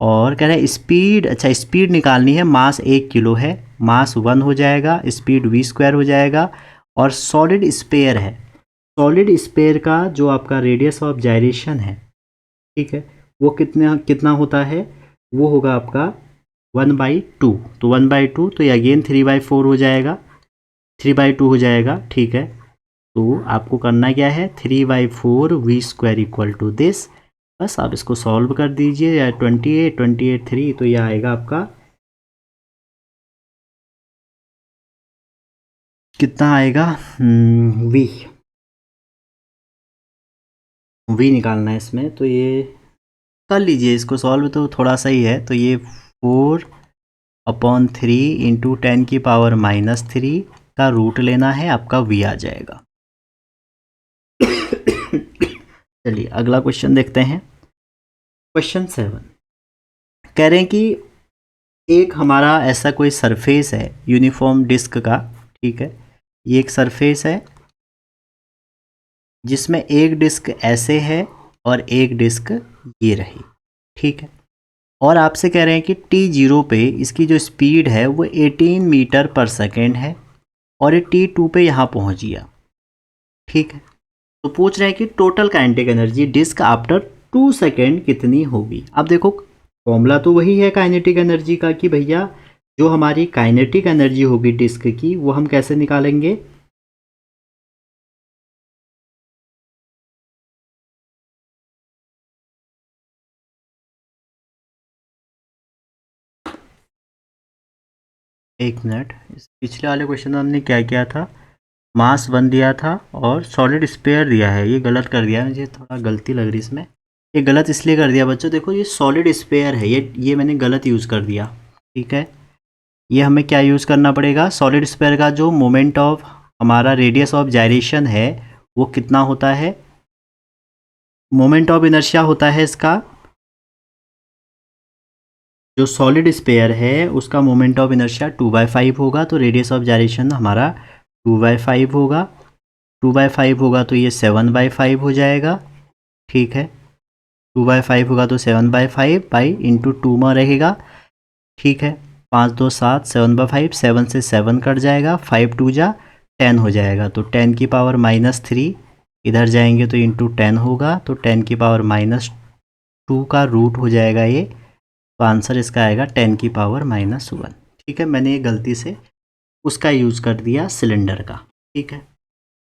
और कह रहे हैं स्पीड, अच्छा स्पीड निकालनी है, मास 1 किलो है, मास 1 हो जाएगा, स्पीड v² हो जाएगा, और सॉलिड स्पेयर है, सॉलिड स्पेयर का जो आपका रेडियस ऑफ जायरेशन है, ठीक है, वो कितना होता है, वो होगा आपका 1/2, तो 1/2, तो ये अगेन 3/4 हो जाएगा, 3/2 हो जाएगा, ठीक है। तो आपको करना क्या है, 3/4v² इक्वल टू दिस, बस आप इसको सॉल्व कर दीजिए, या 28 28 3, तो यह आएगा आपका कितना आएगा, वी निकालना है इसमें, तो ये कर लीजिए इसको सॉल्व, तो थोड़ा सा ही है। तो ये 4/3 इंटू 10⁻³ का रूट लेना है, आपका वी आ जाएगा। चलिए अगला क्वेश्चन देखते हैं। क्वेश्चन 7 कह रहे हैं कि एक हमारा ऐसा कोई सरफेस है यूनिफॉर्म डिस्क का, ठीक है, ये एक सरफेस है जिसमें एक डिस्क ऐसे है और एक डिस्क ये रही, ठीक है, और आपसे कह रहे हैं कि t0 पे इसकी जो स्पीड है वो 18 मीटर पर सेकेंड है और ये t2 पे यहाँ पहुँच गया, ठीक है। तो पूछ रहे हैं कि total kinetic energy disc after 2 second कितनी होगी। अब देखो फॉर्मूला तो वही है काइनेटिक एनर्जी का कि भैया जो हमारी काइनेटिक एनर्जी होगी डिस्क की वो हम कैसे निकालेंगे, एक मिनट, इस पिछले वाले क्वेश्चन में हमने क्या किया था, मास 1 दिया था और सॉलिड स्पेयर दिया है, ये गलत कर दिया, मुझे थोड़ा गलती लग रही इसमें, ये गलत इसलिए कर दिया बच्चों, देखो ये सॉलिड स्पेयर है, ये मैंने गलत यूज़ कर दिया, ठीक है। ये हमें क्या यूज़ करना पड़ेगा, सॉलिड स्पेयर का जो मोमेंट ऑफ हमारा रेडियस ऑफ जायरेशन है वो कितना होता है, मोमेंट ऑफ इनर्शिया होता है इसका, जो सॉलिड स्पेयर है उसका मोमेंट ऑफ इनर्शिया 2/5 होगा, तो रेडियस ऑफ जायरेशन हमारा 2/5 होगा, 2/5 होगा तो ये 7/5 हो जाएगा, ठीक है, 2/5 होगा तो 7/5 बाई इंटू 2 में रहेगा, ठीक है, 5 2 7, 7/5, 7 से 7 कट जाएगा, 5 2 जा 10 हो जाएगा, तो 10⁻³ इधर जाएंगे तो इंटू 10 होगा, तो 10⁻² का रूट हो जाएगा ये, तो आंसर इसका आएगा 10⁻⁻1, ठीक है। मैंने ये गलती से उसका यूज़ कर दिया सिलेंडर का, ठीक है।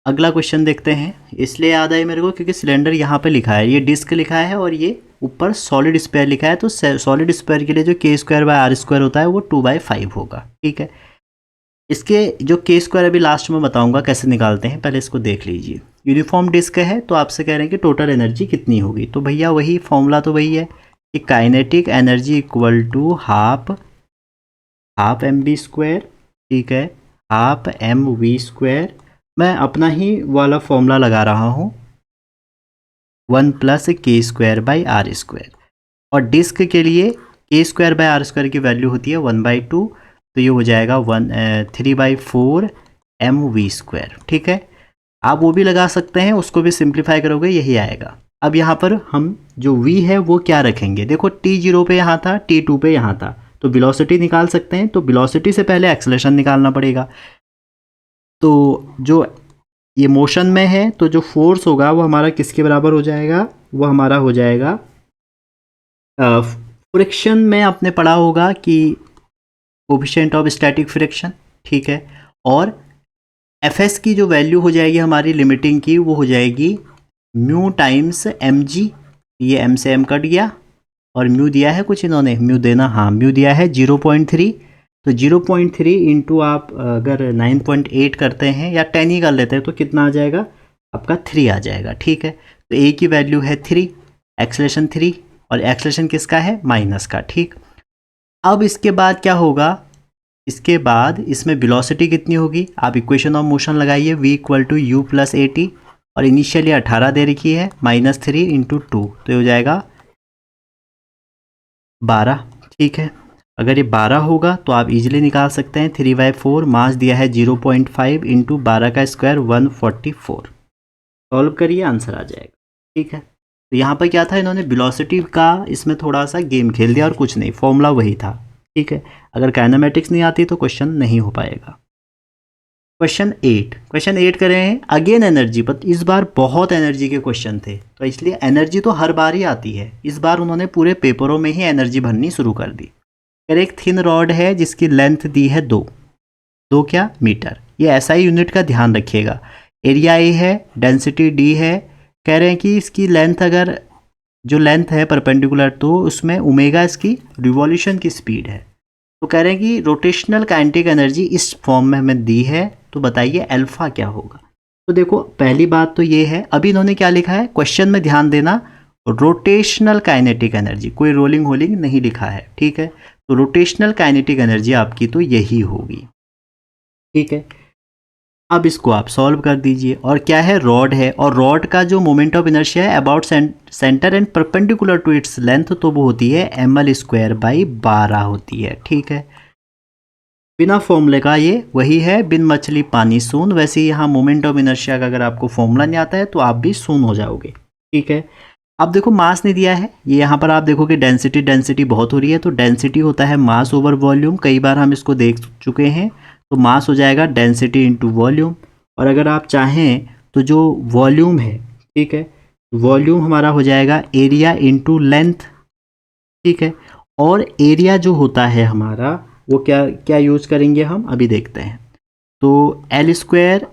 अगला क्वेश्चन देखते हैं, इसलिए याद आए मेरे को क्योंकि सिलेंडर यहाँ पे लिखा है, ये डिस्क लिखा है और ये ऊपर सॉलिड स्पेयर लिखा है, तो सॉलिड स्पेयर के लिए जो k²/r² होता है वो 2/5 होगा, ठीक है। इसके जो k² अभी लास्ट में बताऊंगा कैसे निकालते हैं, पहले इसको देख लीजिए। यूनिफॉर्म डिस्क है तो आपसे कह रहे हैं कि टोटल एनर्जी कितनी होगी, तो भैया वही फॉर्मूला तो वही है कि kinetic energy equal to half mv², ठीक है, हाफ mv², मैं अपना ही वाला फॉर्मूला लगा रहा हूँ 1 + k²/r², और डिस्क के लिए k²/r² की वैल्यू होती है 1/2, तो ये हो जाएगा 3/4 mv², ठीक है। आप वो भी लगा सकते हैं, उसको भी सिंप्लीफाई करोगे यही आएगा। अब यहाँ पर हम जो v है वो क्या रखेंगे, देखो t0 पे यहाँ था, t2 पे यहाँ था, तो वेलोसिटी निकाल सकते हैं, तो वेलोसिटी से पहले एक्सेलरेशन निकालना पड़ेगा, तो जो ये मोशन में है तो जो फोर्स होगा वो हमारा किसके बराबर हो जाएगा, वो हमारा हो जाएगा, फ्रिक्शन में आपने पढ़ा होगा कि कोफिशिएंट ऑफ स्टैटिक फ्रिक्शन, ठीक है, और एफएस की जो वैल्यू हो जाएगी हमारी लिमिटिंग की वो हो जाएगी म्यू टाइम्स mg, ये m से m कट गया, और म्यू दिया है कुछ इन्होंने, म्यू देना, हाँ म्यू दिया है 0.3, तो 0.3 इंटू आप अगर 9.8 करते हैं या 10 ही कर लेते हैं तो कितना आ जाएगा, आपका 3 आ जाएगा, ठीक है। तो ए की वैल्यू है 3, एक्सेलरेशन 3, और एक्सेलरेशन किसका है, माइनस का, ठीक। अब इसके बाद क्या होगा, इसके बाद इसमें वेलोसिटी कितनी होगी, आप इक्वेशन ऑफ मोशन लगाइए, v = u + at, और इनिशियली 18 दे रखी है, -3 × 2, तो ये हो जाएगा 12, ठीक है। अगर ये 12 होगा तो आप इजीली निकाल सकते हैं, 3/4, मास दिया है 0.5 इंटू 12 का स्क्वायर 144, सॉल्व करिए आंसर आ जाएगा, ठीक है। तो यहाँ पर क्या था, इन्होंने वेलोसिटी का इसमें थोड़ा सा गेम खेल दिया और कुछ नहीं, फॉर्मूला वही था, ठीक है। अगर काइनेमेटिक्स नहीं आती तो क्वेश्चन नहीं हो पाएगा। क्वेश्चन 8 कर रहे हैं, अगेन एनर्जी, पर इस बार बहुत एनर्जी के क्वेश्चन थे तो इसलिए एनर्जी तो हर बार ही आती है, इस बार उन्होंने पूरे पेपरों में ही एनर्जी भरनी शुरू कर दी। एक थिन रॉड है जिसकी लेंथ दी है 2 क्या मीटर, ये ऐसा ही यूनिट का ध्यान रखिएगा, एरिया ए है, डेंसिटी डी है, कह रहे हैं कि इसकी लेंथ, अगर जो लेंथ है परपेंडिकुलर तो उसमें ओमेगा इसकी रिवॉल्यूशन की स्पीड है, तो कह रहे हैं कि रोटेशनल काइनेटिक एनर्जी इस फॉर्म में हमें दी है, तो बताइए अल्फा क्या होगा। तो देखो पहली बात तो ये है, अभी इन्होंने क्या लिखा है क्वेश्चन में, ध्यान देना, रोटेशनल काइनेटिक एनर्जी, कोई रोलिंग होलिंग नहीं लिखा है, ठीक है। तो रोटेशनल काइनेटिक एनर्जी आपकी तो यही होगी, ठीक है। अब इसको आप सॉल्व कर दीजिए, और क्या है, रॉड है, और रॉड का जो मोमेंट ऑफ इनर्शिया है about centre and perpendicular to its length, तो वो होती है ml²/12 होती है, ठीक है। बिना फॉर्मूले का ये वही है, बिन मछली पानी सून, वैसे ही यहाँ मोमेंट ऑफ इनर्शिया का अगर आपको फॉर्मूला नहीं आता है तो आप भी सून हो जाओगे, ठीक है। अब देखो मास नहीं दिया है, ये यहाँ पर आप देखो कि डेंसिटी बहुत हो रही है, तो डेंसिटी होता है मास ओवर वॉल्यूम, कई बार हम इसको देख चुके हैं। तो मास हो जाएगा डेंसिटी इंटू वॉल्यूम, और अगर आप चाहें तो जो वॉल्यूम है, ठीक है, वॉल्यूम हमारा हो जाएगा एरिया इंटू लेंथ, ठीक है। और एरिया जो होता है हमारा वो क्या क्या यूज़ करेंगे हम अभी देखते हैं। तो L²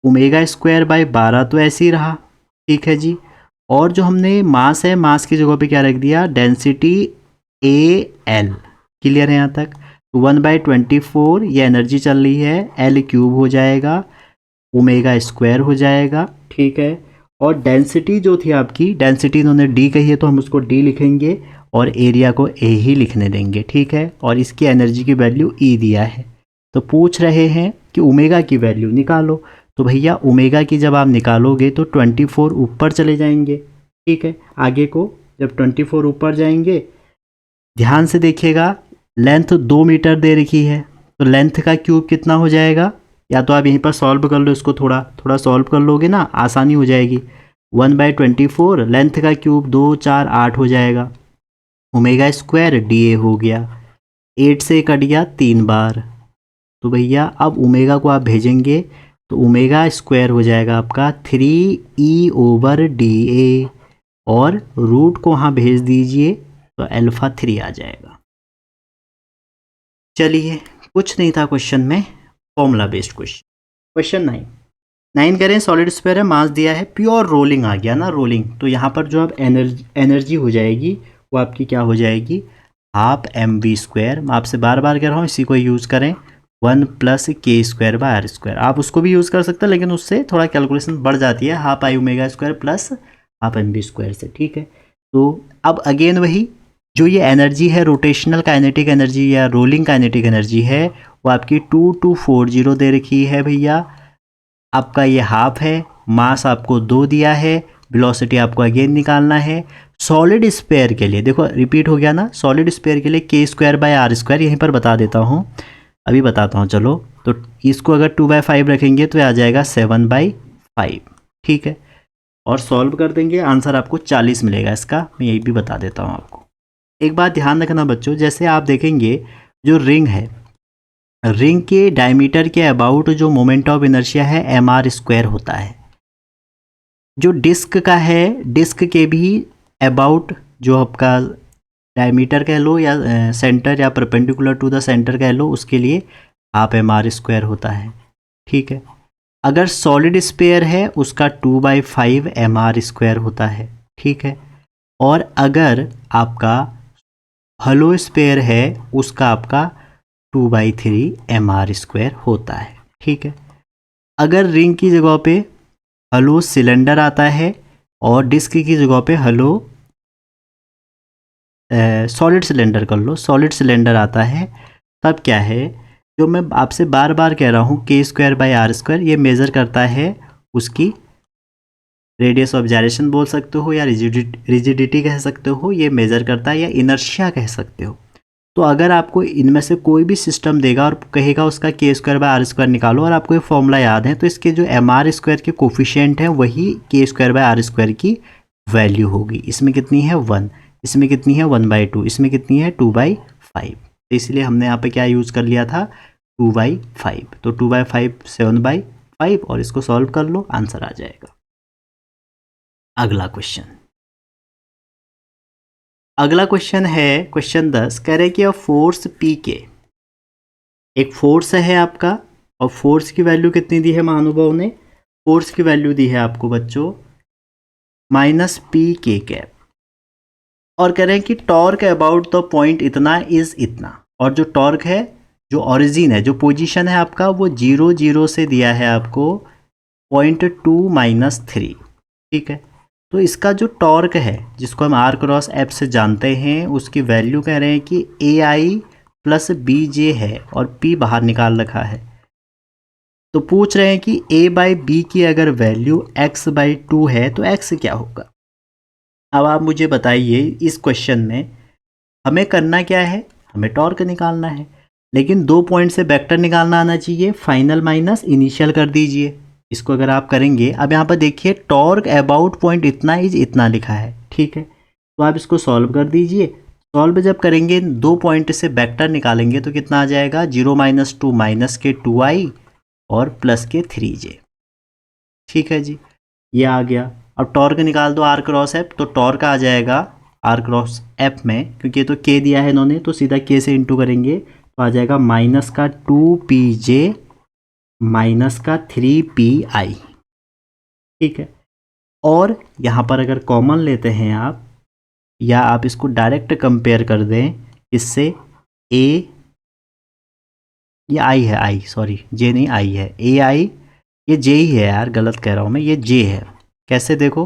ω²/12 तो ऐसे ही रहा, ठीक है जी। और जो हमने मास है, मास की जगह पे क्या रख दिया, डेंसिटी AL, क्लियर है यहाँ तक। तो 1/24 ये एनर्जी चल रही है, L³ हो जाएगा, ω² हो जाएगा, ठीक है। और डेंसिटी जो थी आपकी, डेंसिटी इन्होंने D कही है तो हम उसको D लिखेंगे, और एरिया को A ही लिखने देंगे, ठीक है। और इसकी एनर्जी की वैल्यू E दिया है, तो पूछ रहे हैं कि ओमेगा की वैल्यू निकालो। तो भैया ओमेगा की जब आप निकालोगे तो 24 ऊपर चले जाएंगे, ठीक है। आगे को जब 24 ऊपर जाएंगे, ध्यान से देखिएगा, लेंथ 2 मीटर दे रखी है, तो लेंथ का क्यूब कितना हो जाएगा, या तो आप यहीं पर सॉल्व कर लो, इसको थोड़ा थोड़ा सॉल्व कर लोगे ना, आसानी हो जाएगी। 1/24 लेंथ का क्यूब 2 4 8 हो जाएगा, ω² DA हो गया, 8 से कट गया 3 बार। तो भैया अब ओमेगा को आप भेजेंगे तो ω² हो जाएगा आपका 3E/DA, और रूट को वहाँ भेज दीजिए तो α3 आ जाएगा। चलिए, कुछ नहीं था क्वेश्चन में, फॉर्मूला बेस्ड क्वेश्चन। क्वेश्चन 9 करें, सॉलिड स्फीयर है, मास दिया है, प्योर रोलिंग आ गया ना, रोलिंग, तो यहाँ पर जो अब एनर्जी हो जाएगी वो आपकी क्या हो जाएगी, 12mv²। मैं आपसे बार बार कह रहा हूँ इसी को यूज़ करें, 1 + k²/r²। आप उसको भी यूज़ कर सकते हैं, लेकिन उससे थोड़ा कैलकुलेशन बढ़ जाती है, 12 πω² + 12mv² से, ठीक है। तो अब अगेन वही, जो ये एनर्जी है रोटेशनल काइनेटिक एनर्जी या रोलिंग काइनेटिक एनर्जी है, वो आपकी 2240 दे रखी है भैया। आपका ये हाफ है, मास आपको 2 दिया है, वेलोसिटी आपको अगेन निकालना है। सॉलिड स्फीयर के लिए देखो रिपीट हो गया ना, सॉलिड स्फीयर के लिए k²/r², यहीं पर बता देता हूँ, अभी बताता हूँ चलो। तो इसको अगर 2/5 रखेंगे तो आ जाएगा 7/5, ठीक है। और सॉल्व कर देंगे, आंसर आपको 40 मिलेगा इसका, मैं यही भी बता देता हूँ आपको। एक बात ध्यान रखना बच्चों, जैसे आप देखेंगे जो रिंग है, रिंग के डायमीटर के अबाउट जो मोमेंट ऑफ इनर्शिया है mr² होता है। जो डिस्क का है, डिस्क के भी अबाउट जो आपका डायमीटर कह लो या सेंटर या परपेंडिकुलर टू द सेंटर कह लो, उसके लिए हाफ mr² होता है, ठीक है। अगर सॉलिड स्फीयर है उसका 2/5 mr² होता है, ठीक है। और अगर आपका हलो स्फीयर है उसका आपका 2/3 mr² होता है, ठीक है। अगर रिंग की जगह पे हलो सिलेंडर आता है और डिस्क की जगह पे हलो सॉलिड सिलेंडर कर लो, सॉलिड सिलेंडर आता है, तब क्या है, जो मैं आपसे बार बार कह रहा हूँ k²/r², ये मेज़र करता है उसकी रेडियस ऑफ जायरेशन बोल सकते हो, या रिजिडिटी कह सकते हो, ये मेज़र करता है, या इनर्शिया कह सकते हो। तो अगर आपको इनमें से कोई भी सिस्टम देगा और कहेगा उसका k²/r² निकालो, और आपको ये फॉर्मूला याद है, तो इसके जो mr² के कोफिशिएंट हैं वही k²/r² की वैल्यू होगी। इसमें कितनी है 1, इसमें कितनी है 1/2, इसमें कितनी है 2/5। तो इसलिए हमने यहाँ पे क्या यूज़ कर लिया था 2/5, तो 2/5 7/5, और इसको सॉल्व कर लो, आंसर आ जाएगा। अगला क्वेश्चन, अगला क्वेश्चन है क्वेश्चन 10, कह रहे कि फोर्स पी के, एक फोर्स है आपका, और फोर्स की वैल्यू कितनी दी है महानुभाव ने, फोर्स की वैल्यू दी है आपको बच्चों -pk, और कह रहे हैं कि टॉर्क अबाउट द पॉइंट इतना इज इतना, और जो टॉर्क है जो ओरिजिन है, जो पोजीशन है आपका, वो 0 0 से दिया है आपको 0.2 - 3, ठीक है। तो इसका जो टॉर्क है, जिसको हम R क्रॉस F से जानते हैं, उसकी वैल्यू कह रहे हैं कि AI प्लस BJ है और P बाहर निकाल रखा है। तो पूछ रहे हैं कि A/B की अगर वैल्यू x/2 है तो x क्या होगा। अब आप मुझे बताइए, इस क्वेश्चन में हमें करना क्या है, हमें टॉर्क निकालना है, लेकिन 2 पॉइंट से वेक्टर निकालना आना चाहिए। फाइनल माइनस इनिशियल कर दीजिए। इसको अगर आप करेंगे, अब यहाँ पर देखिए टॉर्क अबाउट पॉइंट इतना इज इतना लिखा है, ठीक है। तो आप इसको सॉल्व कर दीजिए। सॉल्व जब करेंगे, 2 पॉइंट से वेक्टर निकालेंगे तो कितना आ जाएगा, 0 - 2 - 2i और प्लस के 3j, ठीक है जी। ये आ गया। अब टॉर्क निकाल दो R क्रॉस F, तो टॉर्क आ जाएगा R क्रॉस F में, क्योंकि ये तो K दिया है इन्होंने, तो सीधा K से इंटू करेंगे तो आ जाएगा -2pj -3pi, ठीक है। और यहाँ पर अगर कॉमन लेते हैं आप, या आप इसको डायरेक्ट कंपेयर कर दें, इससे A, ये I है, I सॉरी J नहीं, I है, AI, ये J ही है यार, गलत कह रहा हूँ मैं, ये J है। कैसे देखो,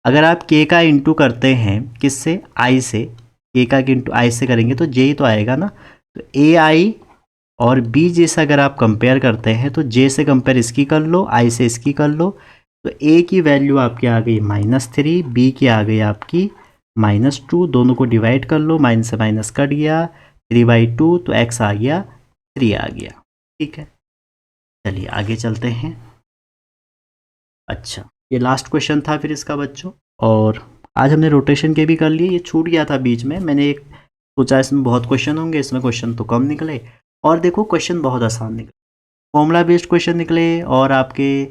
अगर आप K का इंटू करते हैं किससे, I से, K का इंटू I से करेंगे तो J ही तो आएगा ना। तो AI और B J से अगर आप कंपेयर करते हैं तो J से कंपेयर इसकी कर लो, I से इसकी कर लो, तो A की वैल्यू आपकी आ गई -3, B की आ गई आपकी -2, दोनों को डिवाइड कर लो, माइनस से माइनस कट गया, 3/2, तो x आ गया 3 आ गया, ठीक है। चलिए आगे चलते हैं। अच्छा, ये लास्ट क्वेश्चन था फिर इसका बच्चों, और आज हमने रोटेशन के भी कर लिए। ये छूट गया था बीच में, मैंने एक सोचा इसमें बहुत क्वेश्चन होंगे, इसमें क्वेश्चन तो कम निकले, और देखो क्वेश्चन बहुत आसान निकले, फॉर्मूला बेस्ड क्वेश्चन निकले, और आपके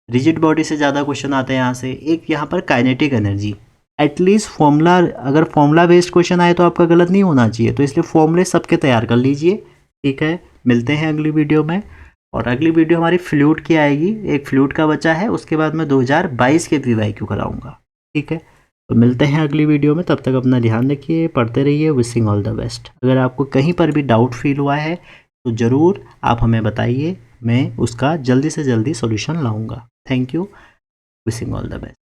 रिजिड बॉडी से ज़्यादा क्वेश्चन आते हैं यहाँ से। एक यहाँ पर काइनेटिक एनर्जी, एटलीस्ट फॉर्मूला, अगर फॉर्मूला बेस्ड क्वेश्चन आए तो आपका गलत नहीं होना चाहिए, तो इसलिए फॉर्मूले सबके तैयार कर लीजिए, ठीक है। मिलते हैं अगली वीडियो में, और अगली वीडियो हमारी फ्लूइड की आएगी, एक फ्लूइड का बचा है, उसके बाद मैं 2022 के PYQ कराऊंगा, ठीक है। तो मिलते हैं अगली वीडियो में, तब तक अपना ध्यान रखिए, पढ़ते रहिए, विशिंग ऑल द बेस्ट। अगर आपको कहीं पर भी डाउट फील हुआ है तो ज़रूर आप हमें बताइए, मैं उसका जल्दी से जल्दी सॉल्यूशन लाऊंगा। Thank you, wishing all the best.